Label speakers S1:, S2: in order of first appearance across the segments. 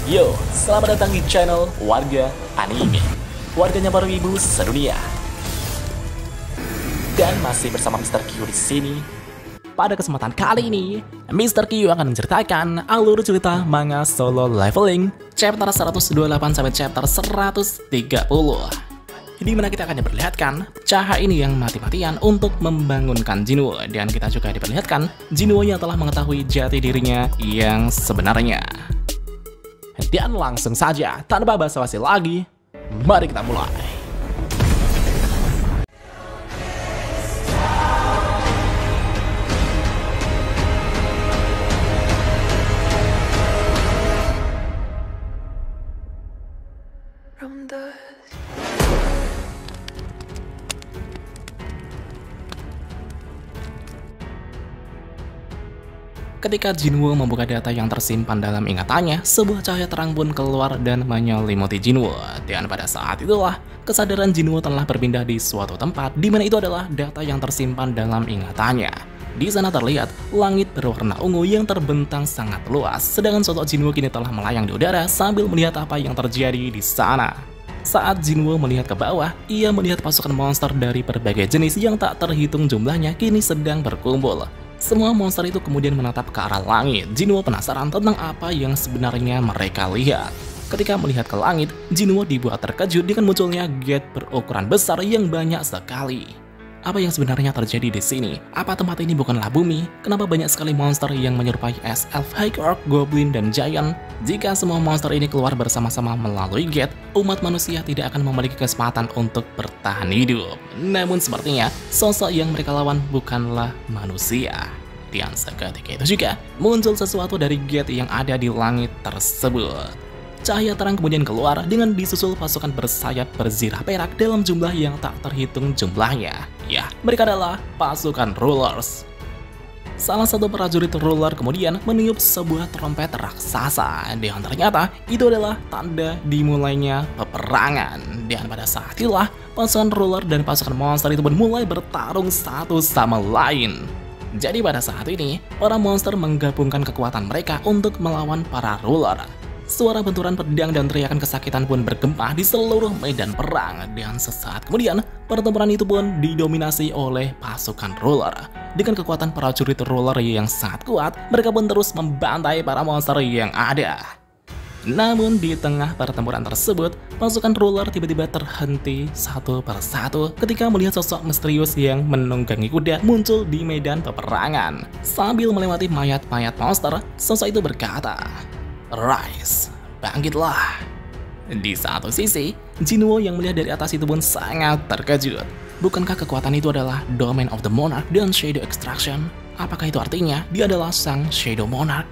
S1: Yo, selamat datang di channel Warga Anime, warganya para wibu sedunia. Dan masih bersama Mr. Q di sini. Pada kesempatan kali ini, Mr. Q akan menceritakan alur cerita manga Solo Leveling chapter 128 sampai chapter 130. Di mana kita akan diperlihatkan Caha ini yang mati-matian untuk membangunkan Jinwoo, dan kita juga diperlihatkan Jinwoo yang telah mengetahui jati dirinya yang sebenarnya. Dan langsung saja, tanpa basa-basi lagi, mari kita mulai. Ketika Jinwoo membuka data yang tersimpan dalam ingatannya, sebuah cahaya terang pun keluar dan menyelimuti Jinwoo. Dan pada saat itulah, kesadaran Jinwoo telah berpindah di suatu tempat, di mana itu adalah data yang tersimpan dalam ingatannya. Di sana terlihat langit berwarna ungu yang terbentang sangat luas, sedangkan sosok Jinwoo kini telah melayang di udara sambil melihat apa yang terjadi di sana. Saat Jinwoo melihat ke bawah, ia melihat pasukan monster dari berbagai jenis yang tak terhitung jumlahnya kini sedang berkumpul. Semua monster itu kemudian menatap ke arah langit. Jinwoo penasaran tentang apa yang sebenarnya mereka lihat. Ketika melihat ke langit, Jinwoo dibuat terkejut dengan munculnya gate berukuran besar yang banyak sekali. Apa yang sebenarnya terjadi di sini? Apa tempat ini bukanlah bumi? Kenapa banyak sekali monster yang menyerupai elf, high orc, goblin, dan giant? Jika semua monster ini keluar bersama-sama melalui gate, umat manusia tidak akan memiliki kesempatan untuk bertahan hidup. Namun sepertinya, sosok yang mereka lawan bukanlah manusia. Dan seketika itu juga, muncul sesuatu dari gate yang ada di langit tersebut. Cahaya terang kemudian keluar dengan disusul pasukan bersayap berzirah perak dalam jumlah yang tak terhitung jumlahnya. Ya, mereka adalah pasukan rulers. Salah satu prajurit ruler kemudian meniup sebuah trompet raksasa, dan ternyata itu adalah tanda dimulainya peperangan. Dan pada saat itulah, pasukan ruler dan pasukan monster itu pun mulai bertarung satu sama lain. Jadi pada saat ini, para monster menggabungkan kekuatan mereka untuk melawan para ruler. Suara benturan pedang dan teriakan kesakitan pun bergema di seluruh medan perang, dan sesaat kemudian pertempuran itu pun didominasi oleh pasukan ruler. Dengan kekuatan prajurit ruler yang sangat kuat, mereka pun terus membantai para monster yang ada. Namun di tengah pertempuran tersebut, pasukan ruler tiba-tiba terhenti satu persatu ketika melihat sosok misterius yang menunggangi kuda muncul di medan peperangan. Sambil melewati mayat-mayat monster, sosok itu berkata, "Rise, bangkitlah." Di satu sisi, Jinwoo yang melihat dari atas itu pun sangat terkejut. Bukankah kekuatan itu adalah Domain of the Monarch dan Shadow Extraction? Apakah itu artinya dia adalah sang Shadow Monarch?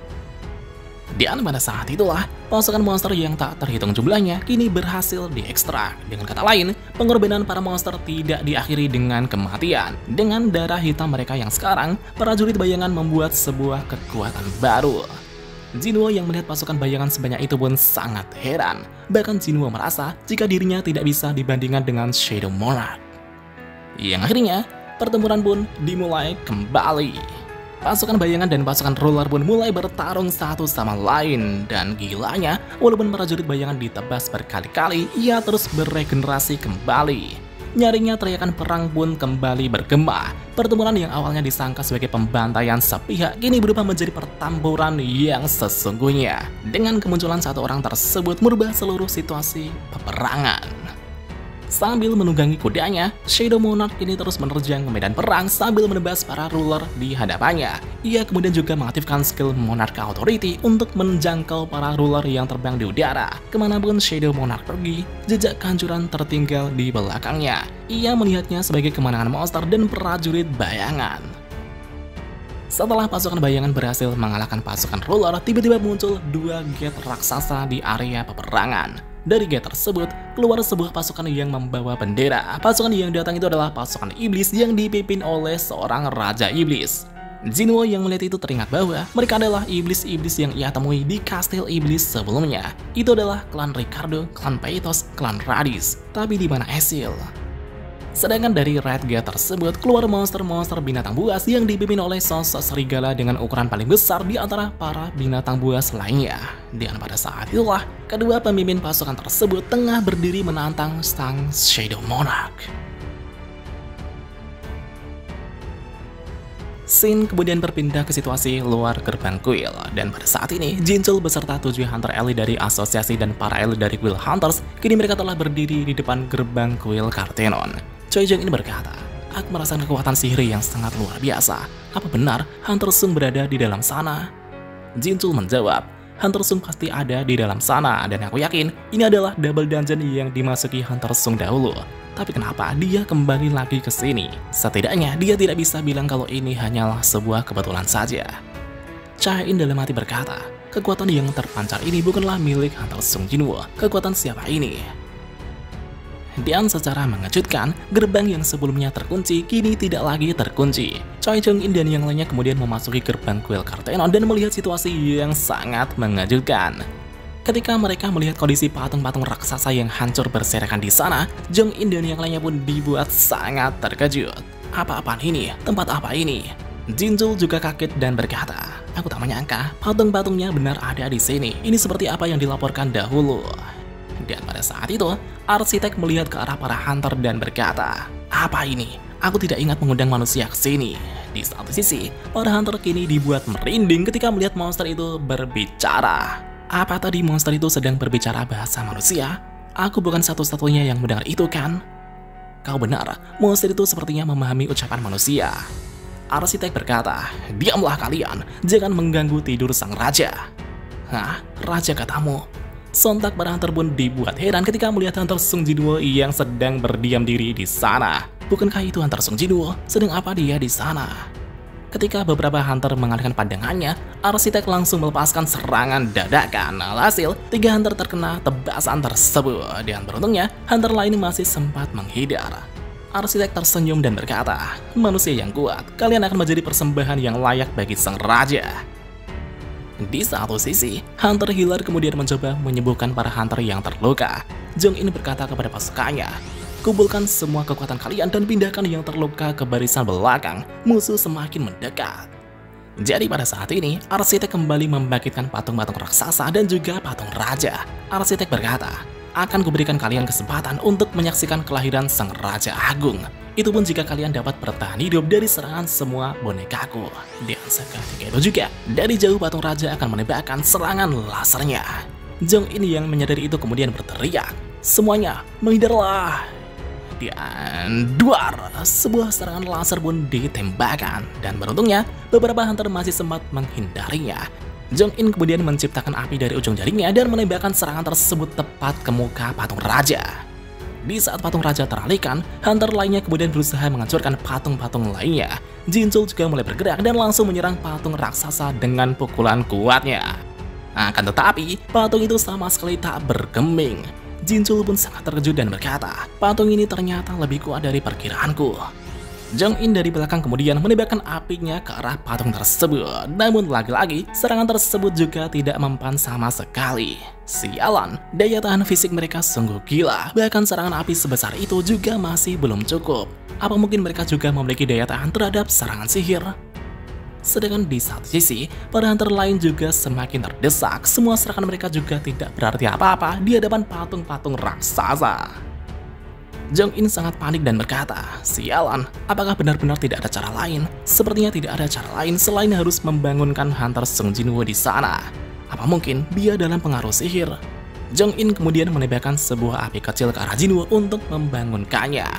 S1: Dan pada saat itulah, pasukan monster yang tak terhitung jumlahnya kini berhasil diekstrak. Dengan kata lain, pengorbanan para monster tidak diakhiri dengan kematian. Dengan darah hitam mereka yang sekarang, prajurit bayangan membuat sebuah kekuatan baru. Jinwoo yang melihat pasukan bayangan sebanyak itu pun sangat heran. Bahkan Jinwoo merasa jika dirinya tidak bisa dibandingkan dengan Shadow Monarch. Yang akhirnya, pertempuran pun dimulai kembali. Pasukan bayangan dan pasukan ruler pun mulai bertarung satu sama lain. Dan gilanya, walaupun prajurit bayangan ditebas berkali-kali, ia terus beregenerasi kembali. Nyaringnya teriakan perang pun kembali bergema. Pertempuran yang awalnya disangka sebagai pembantaian sepihak kini berubah menjadi pertempuran yang sesungguhnya. Dengan kemunculan satu orang tersebut merubah seluruh situasi peperangan. Sambil menunggangi kudanya, Shadow Monarch kini terus menerjang ke medan perang sambil menebas para ruler di hadapannya. Ia kemudian juga mengaktifkan skill Monarch Authority untuk menjangkau para ruler yang terbang di udara. Kemanapun Shadow Monarch pergi, jejak kehancuran tertinggal di belakangnya. Ia melihatnya sebagai kemenangan monster dan prajurit bayangan. Setelah pasukan bayangan berhasil mengalahkan pasukan ruler, tiba-tiba muncul dua gate raksasa di area peperangan. Dari gate tersebut, keluar sebuah pasukan yang membawa bendera. Pasukan yang datang itu adalah pasukan iblis yang dipimpin oleh seorang Raja Iblis. Jinwoo yang melihat itu teringat bahwa mereka adalah iblis-iblis yang ia temui di kastil iblis sebelumnya. Itu adalah klan Ricardo, klan Paitos, klan Radis. Tapi di mana Ezil? Sedangkan dari Red Gate tersebut keluar monster-monster binatang buas yang dipimpin oleh sosok serigala dengan ukuran paling besar di antara para binatang buas lainnya. Dan pada saat itulah, kedua pemimpin pasukan tersebut tengah berdiri menantang sang Shadow Monarch. Scene kemudian berpindah ke situasi luar gerbang kuil, dan pada saat ini Jinchul beserta 7 hunter elit dari asosiasi dan para elit dari kuil hunters, kini mereka telah berdiri di depan gerbang kuil Kartenon. Choi Jung ini berkata, "Aku merasakan kekuatan sihir yang sangat luar biasa. Apa benar Hunter Sung berada di dalam sana?" Jinchul menjawab, "Hunter Sung pasti ada di dalam sana, dan aku yakin ini adalah double dungeon yang dimasuki Hunter Sung dahulu. Tapi kenapa dia kembali lagi ke sini? Setidaknya dia tidak bisa bilang kalau ini hanyalah sebuah kebetulan saja." Chae-in dalam hati berkata, "Kekuatan yang terpancar ini bukanlah milik Hunter Sung Jinwoo. Kekuatan siapa ini?" Dan secara mengejutkan, gerbang yang sebelumnya terkunci kini tidak lagi terkunci. Choi Jung-in dan yang lainnya kemudian memasuki gerbang kuil Kartenon dan melihat situasi yang sangat mengejutkan. Ketika mereka melihat kondisi patung-patung raksasa yang hancur berserakan di sana, Jung-in dan yang lainnya pun dibuat sangat terkejut. Apa-apaan ini? Tempat apa ini? Jinchul juga kaget dan berkata, "Aku tak menyangka patung-patungnya benar ada di sini. Ini seperti apa yang dilaporkan dahulu." Dan pada saat itu, arsitek melihat ke arah para hunter dan berkata, "Apa ini? Aku tidak ingat mengundang manusia ke sini." Di satu sisi, para hunter kini dibuat merinding ketika melihat monster itu berbicara. Apa tadi monster itu sedang berbicara bahasa manusia? Aku bukan satu-satunya yang mendengar itu, kan? Kau benar, monster itu sepertinya memahami ucapan manusia. Arsitek berkata, "Diamlah kalian, jangan mengganggu tidur sang raja." "Hah? Raja katamu?" Sontak para hunter pun dibuat heran ketika melihat Hunter Sung Jinwoo yang sedang berdiam diri di sana. Bukankah itu Hunter Sung Jinwoo? Sedang apa dia di sana? Ketika beberapa hunter mengalihkan pandangannya, arsitek langsung melepaskan serangan dadakan. Alhasil, 3 hunter terkena tebasan tersebut, dan beruntungnya hunter lain masih sempat menghindar. Arsitek tersenyum dan berkata, "Manusia yang kuat, kalian akan menjadi persembahan yang layak bagi sang raja." Di satu sisi, Hunter Healer kemudian mencoba menyembuhkan para hunter yang terluka. Jung-in berkata kepada pasukannya, "Kumpulkan semua kekuatan kalian dan pindahkan yang terluka ke barisan belakang. Musuh semakin mendekat." Jadi pada saat ini, arsitek kembali membangkitkan patung-patung raksasa dan juga patung raja. Arsitek berkata, "Akan kuberikan kalian kesempatan untuk menyaksikan kelahiran sang Raja Agung. Itu pun jika kalian dapat bertahan hidup dari serangan semua bonekaku." Dan seketika itu juga, dari jauh patung raja akan menembakkan serangan lasernya. Jung-in yang menyadari itu kemudian berteriak, "Semuanya, menghindarlah!" Dan duar, sebuah serangan laser pun ditembakkan. Dan beruntungnya, beberapa hunter masih sempat menghindarinya. Jung-in kemudian menciptakan api dari ujung jarinya dan menembakkan serangan tersebut tepat ke muka patung raja. Di saat patung raja teralihkan, hunter lainnya kemudian berusaha menghancurkan patung-patung lainnya. Jinchul juga mulai bergerak dan langsung menyerang patung raksasa dengan pukulan kuatnya. Akan tetapi, patung itu sama sekali tak bergeming. Jinchul pun sangat terkejut dan berkata, "Patung ini ternyata lebih kuat dari perkiraanku." Jung-in dari belakang kemudian menembakkan apinya ke arah patung tersebut. Namun lagi-lagi, serangan tersebut juga tidak mempan sama sekali. Sialan, daya tahan fisik mereka sungguh gila. Bahkan serangan api sebesar itu juga masih belum cukup. Apa mungkin mereka juga memiliki daya tahan terhadap serangan sihir? Sedangkan di satu sisi, para hunter lain juga semakin terdesak. Semua serangan mereka juga tidak berarti apa-apa di hadapan patung-patung raksasa. Jung-in sangat panik dan berkata, "Sialan, apakah benar-benar tidak ada cara lain? Sepertinya tidak ada cara lain selain harus membangunkan Hunter Sung Jinwoo di sana. Apa mungkin dia dalam pengaruh sihir?" Jung-in kemudian menembakkan sebuah api kecil ke arah Jinwoo untuk membangunkannya.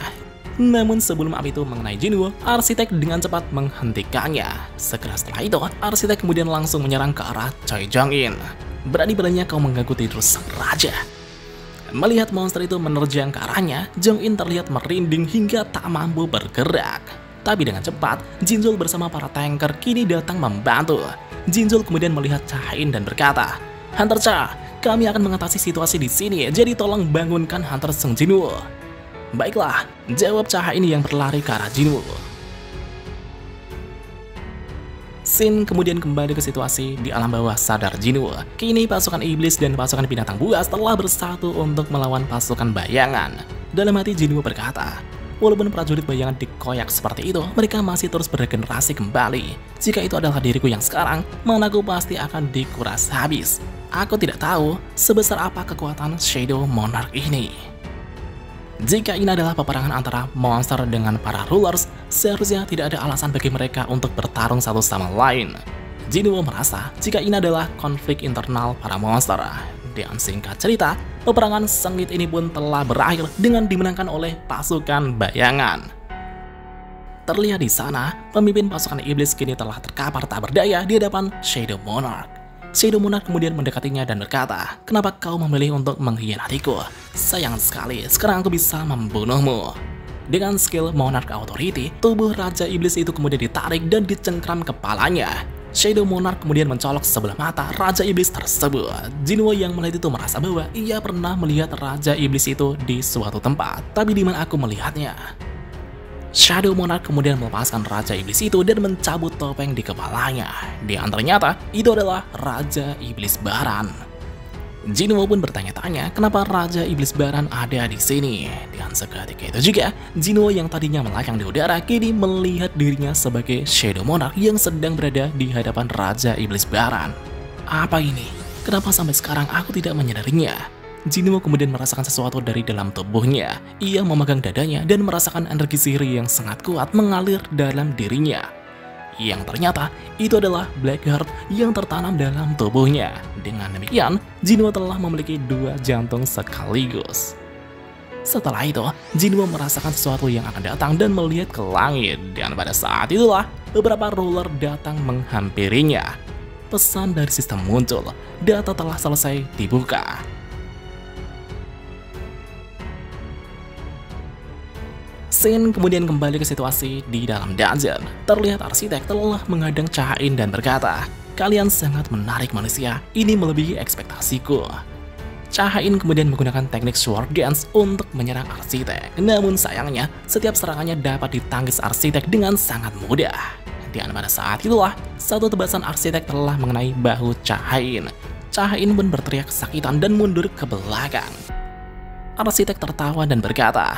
S1: Namun sebelum api itu mengenai Jinwoo, arsitek dengan cepat menghentikannya. Segera setelah itu, arsitek kemudian langsung menyerang ke arah Choi Jung-in. "Berani-beraninya kau mengganggu tidur sang raja." Melihat monster itu menerjang ke arahnya, Jung-in terlihat merinding hingga tak mampu bergerak. Tapi dengan cepat, Jinchul bersama para tanker kini datang membantu. Jinchul kemudian melihat Chae-in dan berkata, "Hunter Cha, kami akan mengatasi situasi di sini, jadi tolong bangunkan Hunter Sung Jinwoo." "Baiklah," jawab Chae-in yang berlari ke arah Jinwoo. Scene kemudian kembali ke situasi di alam bawah sadar Jinwoo. Kini pasukan iblis dan pasukan binatang buas telah bersatu untuk melawan pasukan bayangan. Dalam hati Jinwoo berkata, Walaupun prajurit bayangan dikoyak seperti itu, mereka masih terus beregenerasi kembali. Jika itu adalah diriku yang sekarang, manaku pasti akan dikuras habis. Aku tidak tahu sebesar apa kekuatan Shadow Monarch ini. Jika ini adalah peperangan antara monster dengan para rulers, seharusnya tidak ada alasan bagi mereka untuk bertarung satu sama lain. Jinwoo merasa jika ini adalah konflik internal para monster. Dan singkat cerita, peperangan sengit ini pun telah berakhir dengan dimenangkan oleh pasukan bayangan. Terlihat di sana, pemimpin pasukan iblis kini telah terkapar tak berdaya di hadapan Shadow Monarch. Shadow Monarch kemudian mendekatinya dan berkata, "Kenapa kau memilih untuk mengkhianatiku? Sayang sekali, sekarang aku bisa membunuhmu." Dengan skill Monarch Authority, tubuh Raja Iblis itu kemudian ditarik dan dicengkram kepalanya. Shadow Monarch kemudian mencolok sebelah mata Raja Iblis tersebut. Jinwoo yang melihat itu merasa bahwa ia pernah melihat Raja Iblis itu di suatu tempat, tapi di mana aku melihatnya? Shadow Monarch kemudian melepaskan Raja Iblis itu dan mencabut topeng di kepalanya. Dan ternyata itu adalah Raja Iblis Baran. Jinwoo pun bertanya-tanya kenapa Raja Iblis Baran ada di sini. Dan seketika itu juga, Jinwoo yang tadinya melayang di udara kini melihat dirinya sebagai Shadow Monarch yang sedang berada di hadapan Raja Iblis Baran. Apa ini? Kenapa sampai sekarang aku tidak menyadarinya? Jinwoo kemudian merasakan sesuatu dari dalam tubuhnya. Ia memegang dadanya dan merasakan energi sihir yang sangat kuat mengalir dalam dirinya. Yang ternyata itu adalah Black Heart yang tertanam dalam tubuhnya. Dengan demikian, Jinwoo telah memiliki 2 jantung sekaligus. Setelah itu, Jinwoo merasakan sesuatu yang akan datang dan melihat ke langit. Dan pada saat itulah, beberapa ruler datang menghampirinya. Pesan dari sistem muncul, data telah selesai dibuka. Scene kemudian kembali ke situasi di dalam dungeon. Terlihat arsitek telah menghadang Cha-in dan berkata, "Kalian sangat menarik manusia, ini melebihi ekspektasiku." Cha-in kemudian menggunakan teknik Sword Dance untuk menyerang arsitek. Namun sayangnya, setiap serangannya dapat ditangkis arsitek dengan sangat mudah. Dan pada saat itulah, satu tebasan arsitek telah mengenai bahu Cha-in. Cha-in pun berteriak kesakitan dan mundur ke belakang. Arsitek tertawa dan berkata,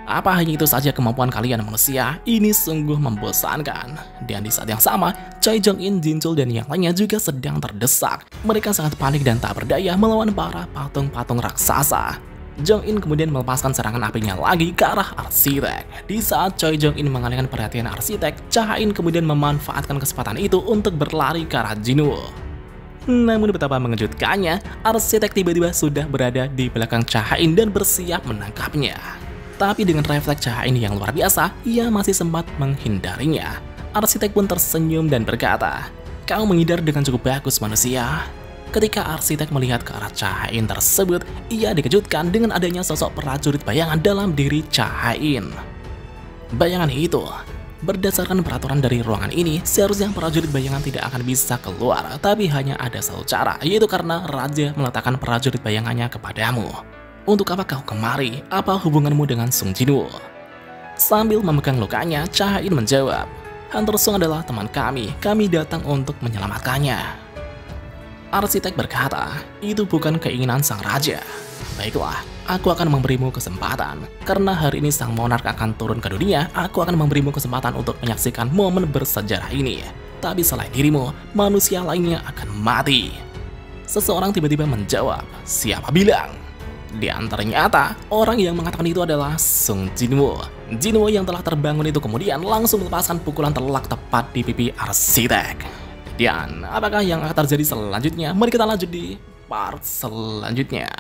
S1: "Apa hanya itu saja kemampuan kalian manusia? Ini sungguh membosankan." Dan di saat yang sama, Choi Jong-in, Jinchul, dan yang lainnya juga sedang terdesak. Mereka sangat panik dan tak berdaya melawan para patung-patung raksasa. Jong-in kemudian melepaskan serangan apinya lagi ke arah arsitek. Di saat Choi Jong-in mengalihkan perhatian arsitek, Cha-in kemudian memanfaatkan kesempatan itu untuk berlari ke arah Jinwoo. Namun betapa mengejutkannya, arsitek tiba-tiba sudah berada di belakang Cha-in dan bersiap menangkapnya. Tapi dengan refleks Cha-in yang luar biasa, ia masih sempat menghindarinya. Arsitek pun tersenyum dan berkata, "Kau menghindar dengan cukup bagus manusia." Ketika arsitek melihat ke arah Cha-in tersebut, ia dikejutkan dengan adanya sosok prajurit bayangan dalam diri Cha-in. Bayangan itu, berdasarkan peraturan dari ruangan ini, seharusnya prajurit bayangan tidak akan bisa keluar, tapi hanya ada satu cara, yaitu karena Raja meletakkan prajurit bayangannya kepadamu. Untuk apa kau kemari? Apa hubunganmu dengan Sung Jinwoo? Sambil memegang lukanya, Cha-in menjawab, "Hunter Sung adalah teman kami datang untuk menyelamatkannya." Arsitek berkata, "Itu bukan keinginan sang raja. Baiklah, aku akan memberimu kesempatan. Karena hari ini sang monark akan turun ke dunia, aku akan memberimu kesempatan untuk menyaksikan momen bersejarah ini. Tapi selain dirimu, manusia lainnya akan mati." Seseorang tiba-tiba menjawab, "Siapa bilang?" Dan ternyata, orang yang mengatakan itu adalah Sung Jinwoo. Jinwoo yang telah terbangun itu kemudian langsung melepaskan pukulan telak tepat di pipi arsitek. Dan apakah yang akan terjadi selanjutnya? Mari kita lanjut di part selanjutnya.